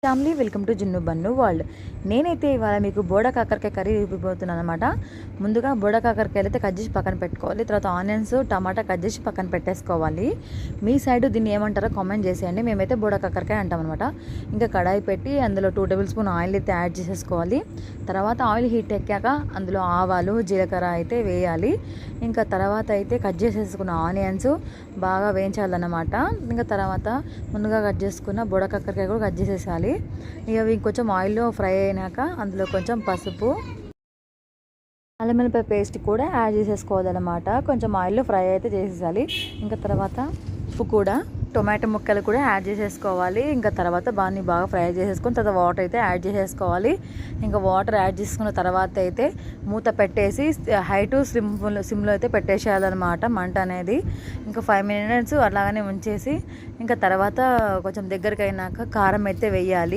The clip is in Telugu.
ఫ్యామిలీ వెల్కమ్ టు జున్ను బన్ను వరల్డ్. నేనైతే ఇవాళ మీకు బోడ కాకరకాయ కర్రీ చూపిపోతున్నాను అనమాట. ముందుగా బోడ కాకరకాయలు అయితే కట్ చేసి పక్కన పెట్టుకోవాలి. తర్వాత ఆనియన్స్ టమాటా కట్ చేసి పక్కన పెట్టేసుకోవాలి. మీ సైడ్ దీన్ని ఏమంటారో కామెంట్ చేసేయండి. మేమైతే బోడ కాకరకాయ అంటాం అనమాట. ఇంకా కడాయి పెట్టి అందులో 2 టేబుల్ స్పూన్ ఆయిల్ అయితే యాడ్ చేసేసుకోవాలి. తర్వాత ఆయిల్ హీట్ ఎక్కాక అందులో ఆవాలు జీలకర్ర అయితే వేయాలి. ఇంకా తర్వాత అయితే కట్ చేసేసుకున్న ఆనియన్స్ బాగా వేయించాలన్నమాట. ఇంకా తర్వాత ముందుగా కట్ చేసుకున్న బోడ కాకరకాయ కూడా కట్ చేసేసాలి. ఇక అవి కొంచెం ఆయిల్లో ఫ్రై అయినాక అందులో కొంచెం పసుపు అల్లం వెల్లుల్లి పేస్ట్ కూడా యాడ్ చేసేసుకోవాలన్నమాట. కొంచెం ఆయిల్లో ఫ్రై అయితే చేసేసాలి. ఇంకా తర్వాత ఉప్పు కూడా టొమాటో ముక్కలు కూడా యాడ్ చేసేసుకోవాలి. ఇంకా తర్వాత బాగా ఫ్రై చేసేసుకొని తర్వాత వాటర్ అయితే యాడ్ చేసేసుకోవాలి. ఇంకా వాటర్ యాడ్ చేసుకున్న తర్వాత అయితే మూత పెట్టేసి హై టు సిమ్లో అయితే పెట్టేసేయాలన్నమాట మంట అనేది. ఇంకా 5 మినిట్స్ అలాగనే ఉంచేసి ఇంకా తర్వాత కొంచెం దగ్గరికి అయినాక కారం అయితే వేయాలి.